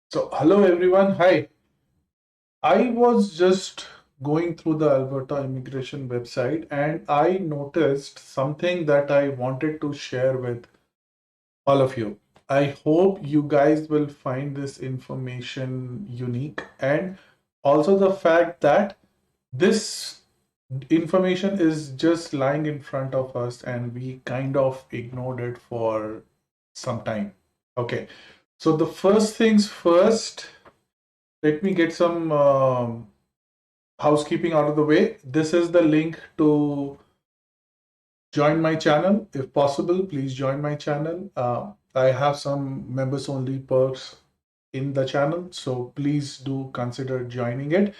So, hello everyone. Hi. I was just going through the Alberta immigration website and I noticed something that I wanted to share with all of you. I hope you guys will find this information unique and also the fact that this information is just lying in front of us and we kind of ignored it for some time. Okay. So the first things first, let me get some housekeeping out of the way. This is the link to join my channel. If possible, please join my channel. I have some members only perks in the channel, so please do consider joining it.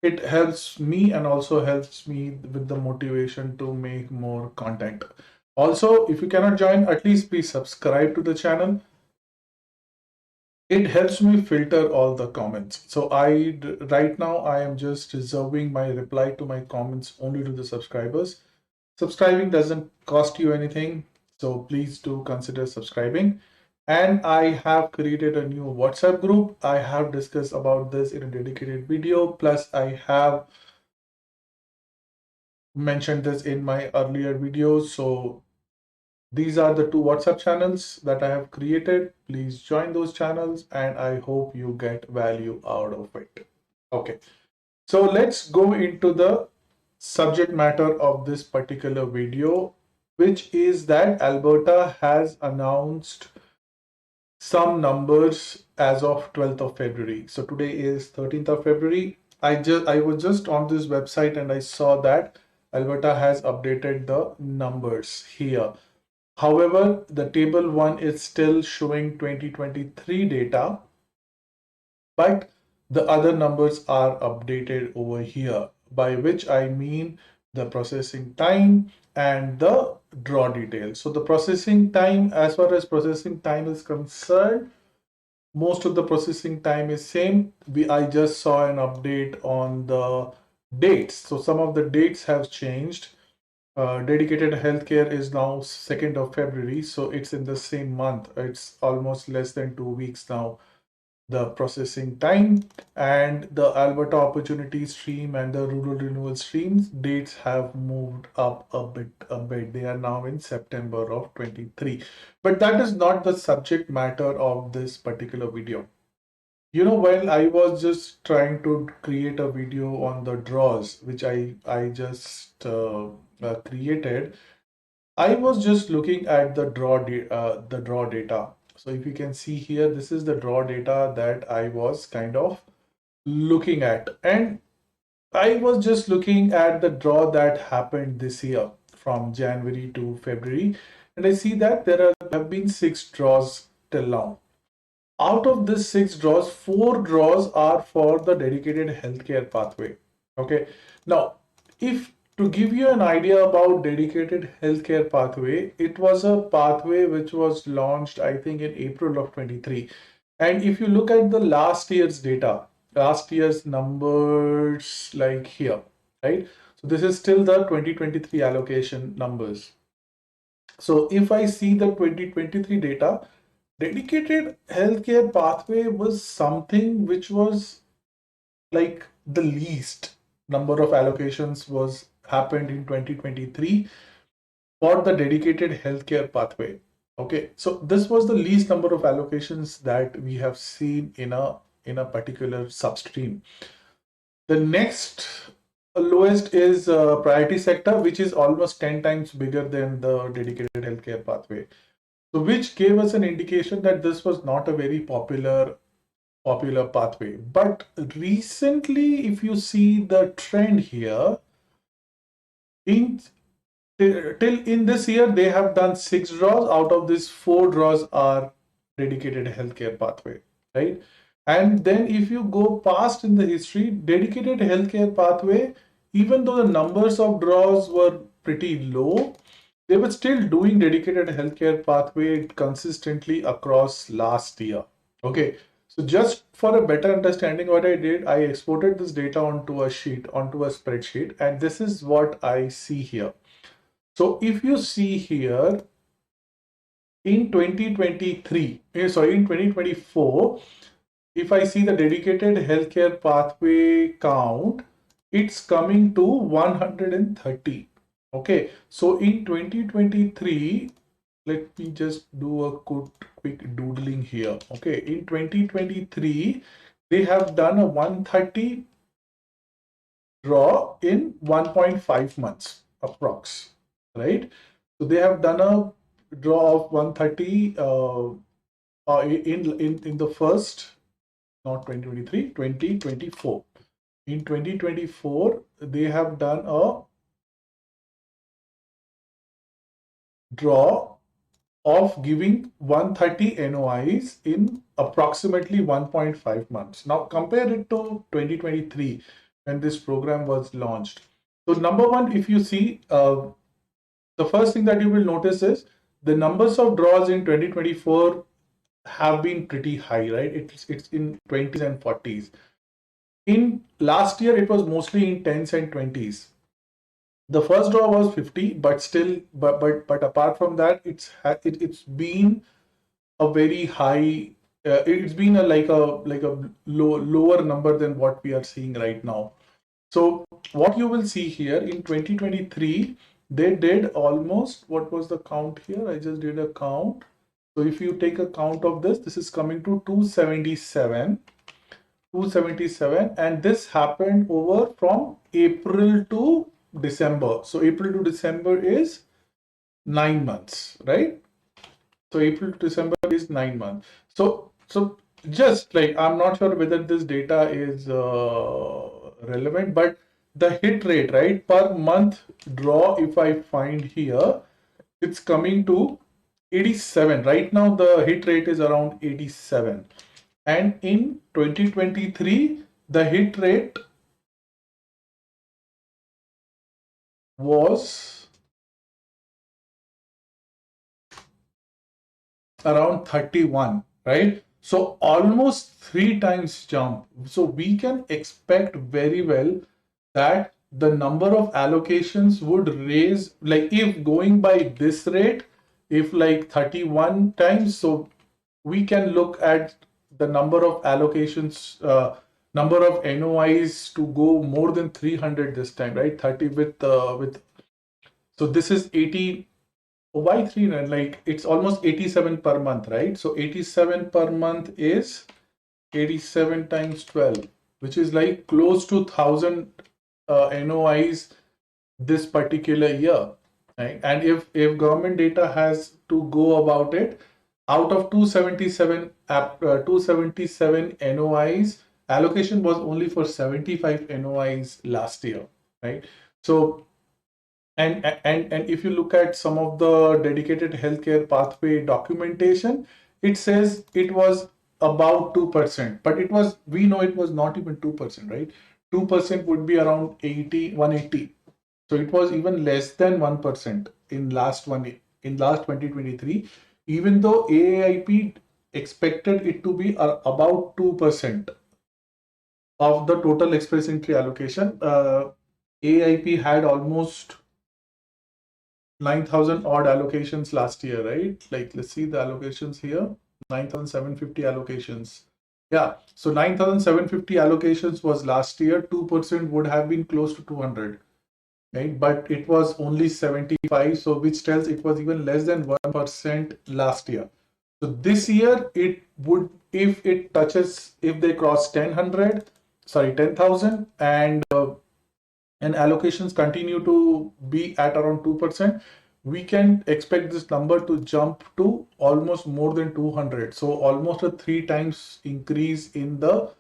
It helps me and also helps me with the motivation to make more content. Also, if you cannot join, at least please subscribe to the channel. It helps me filter all the comments. So right now I am just reserving my reply to my comments only to the subscribers. Subscribing doesn't cost you anything, so please do consider subscribing. And I have created a new WhatsApp group. I have discussed about this in a dedicated video. Plus, I have mentioned this in my earlier videos. So these are the two WhatsApp channels that I have created. Please join those channels and I hope you get value out of it. Okay, so let's go into the subject matter of this particular video, which is that Alberta has announced some numbers as of 12th of February. So today is 13th of February. I was just on this website and I saw that Alberta has updated the numbers here. However, the table 1 is still showing 2023 data, but the other numbers are updated over here, by which I mean the processing time and the draw details. So the processing time, as far as processing time is concerned, most of the processing time is same. I just saw an update on the dates. So some of the dates have changed. Dedicated healthcare is now 2nd of February, so it's in the same month. It's almost less than 2 weeks now, the processing time. And the Alberta opportunity stream and the rural renewal streams dates have moved up a bit. They are now in September of 23. But that is not the subject matter of this particular video. While I was just trying to create a video on the draws, which I just created, I was just looking at the draw data. So if you can see here, this is the draw data that I was kind of looking at, and I was just looking at the draw that happened this year from January to February, and I see that have been 6 draws till now. Out of this 6 draws, 4 draws are for the dedicated healthcare pathway. Okay. Now, if to give you an idea about dedicated healthcare pathway, it was a pathway which was launched, I think, in April of 23. And if you look at the last year's data, last year's numbers like here, right? So this is still the 2023 allocation numbers. So if I see the 2023 data, dedicated healthcare pathway was something which was like the least number of allocations was happened in 2023 for the dedicated healthcare pathway. Okay, so this was the least number of allocations that we have seen in a particular substream. The next lowest is priority sector, which is almost 10 times bigger than the dedicated healthcare pathway. So which gave us an indication that this was not a very popular pathway. But recently, if you see the trend here, in till in this year, they have done 6 draws. Out of these, 4 draws are dedicated healthcare pathway, right? And then if you go past in the history, dedicated healthcare pathway, even though the numbers of draws were pretty low, they were still doing dedicated healthcare pathway consistently across last year. Okay, so just for a better understanding, what I did, I exported this data onto a spreadsheet, and this is what I see here. So if you see here in 2024, if I see the dedicated healthcare pathway count, it's coming to 130. Okay, so in 2023, let me just do a quick doodling here. Okay, in 2023, they have done a 130 draw in 1.5 months approx, right? So they have done a draw of 130 in the first, not 2023, 2024. In 2024, they have done a draw of giving 130 NOIs in approximately 1.5 months. Now compare it to 2023 when this program was launched. So number one, if you see, the first thing that you will notice is the numbers of draws in 2024 have been pretty high, right? It's in 20s and 40s. In last year, it was mostly in 10s and 20s. The first draw was 50, but still, but apart from that, it's been a very high. It's been a lower number than what we are seeing right now. So what you will see here in 2023, they did almost, what was the count here? I just did a count. So if you take a count of this, this is coming to 277, and this happened over from April to December. So April to December is 9 months, right? So April to December is 9 months. So just like, I'm not sure whether this data is relevant, but the hit rate, right, per month draw, if I find here, it's coming to 87. Right now, the hit rate is around 87. And in 2023, the hit rate was around 31, right? So almost 3 times jump. So we can expect very well that the number of allocations would raise, like if going by this rate, if like 31 times, so we can look at the number of allocations, number of NOIs to go more than 300 this time, right? 30 with, so this is 80. Why 300? Like it's almost 87 per month, right? So 87 per month is 87 times 12, which is like close to 1,000 NOIs this particular year, right? And if government data has to go about it, out of 277 NOIs, allocation was only for 75 NOIs last year, right? So and if you look at some of the dedicated healthcare pathway documentation, it says it was about 2%, but it was, we know it was not even 2%, right? 2% would be around 180. So it was even less than 1% in last 2023, even though AAIP expected it to be about 2% of the total express entry allocation. AIP had almost 9,000 odd allocations last year, right? Like, let's see the allocations here, 9,750 allocations. Yeah, so 9,750 allocations was last year. 2% would have been close to 200, right? But it was only 75, so which tells it was even less than 1% last year. So this year it would, if it touches, if they cross 10,000 and allocations continue to be at around 2%, we can expect this number to jump to almost more than 200. So almost a 3 times increase in the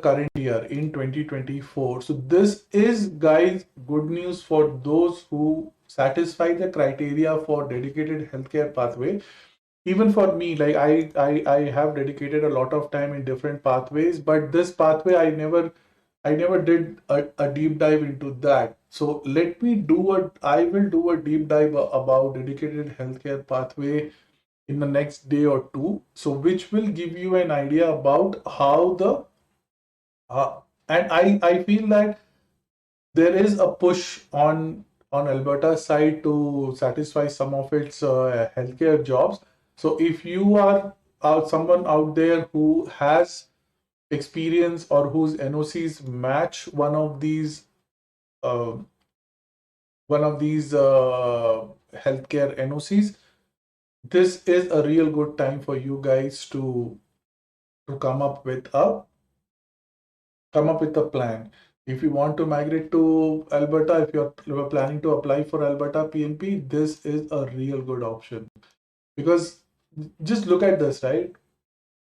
current year in 2024. So this is, guys, good news for those who satisfy the criteria for dedicated healthcare pathway. Even for me, like I have dedicated a lot of time in different pathways, but this pathway I never did a deep dive into that. So I will do a deep dive about dedicated healthcare pathway in the next day or two. So which will give you an idea about how and I feel that there is a push on Alberta's side to satisfy some of its healthcare jobs. So if you are someone out there who has experience or whose NOCs match one of these uh, healthcare NOCs, this is a real good time for you guys to come up with a plan. If you want to migrate to Alberta, if you're planning to apply for Alberta PNP, this is a real good option. Because just look at this, right?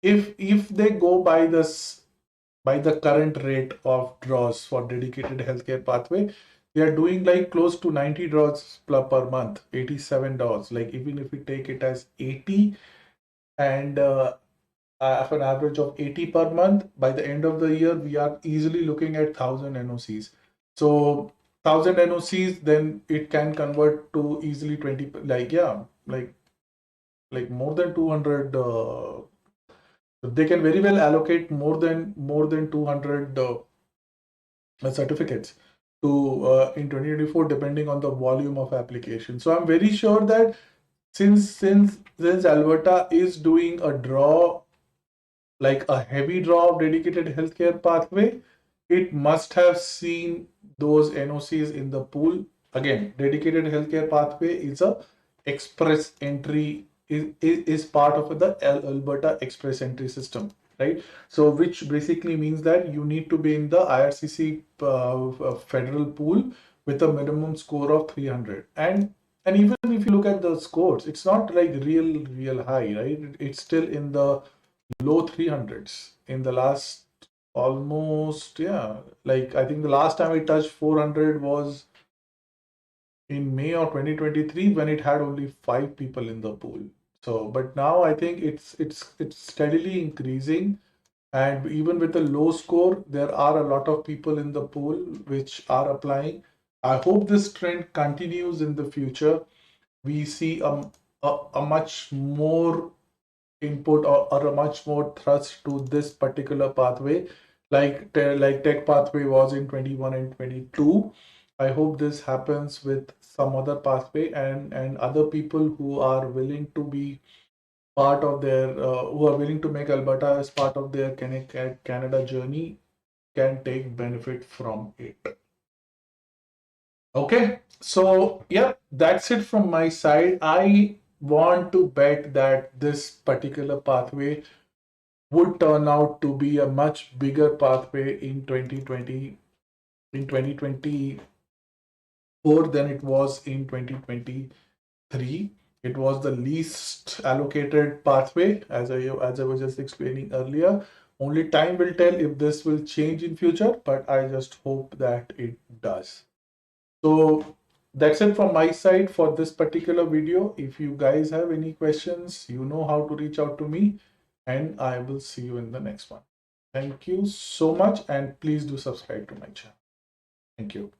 If they go by the current rate of draws for dedicated healthcare pathway, they are doing like close to 90 draws per month, $87. Like even if we take it as 80 and for an average of 80 per month, by the end of the year, we are easily looking at 1,000 NOCs. So 1,000 NOCs, then it can convert to easily 20, like more than 200. They can very well allocate more than 200 certificates to in 2024, depending on the volume of application. So I'm very sure that since Alberta is doing a draw, like a heavy draw of dedicated healthcare pathway, it must have seen those NOCs in the pool. Again, dedicated healthcare pathway is a express entry, is part of the Alberta express entry system, right? So which basically means that you need to be in the IRCC federal pool with a minimum score of 300. And even if you look at the scores, it's not like real high, right? It's still in the low 300s in the last almost, yeah, like I think the last time it touched 400 was in May of 2023, when it had only 5 people in the pool. So but now I think it's steadily increasing, and even with a low score there are a lot of people in the pool which are applying. I hope this trend continues in the future. We see a much more input, or a much more thrust to this particular pathway, like tech pathway was in 21 and 22. I hope this happens with some other pathway, and other people who are willing to be part of their who are willing to make Alberta as part of their Canada journey can take benefit from it. Okay, so yeah, that's it from my side. I want to bet that this particular pathway would turn out to be a much bigger pathway in 2024 than it was in 2023. It was the least allocated pathway, as I was just explaining earlier. Only time will tell if this will change in future, but I just hope that it does. So that's it from my side for this particular video. If you guys have any questions, you know how to reach out to me, and I will see you in the next one. Thank you so much, and please do subscribe to my channel. Thank you.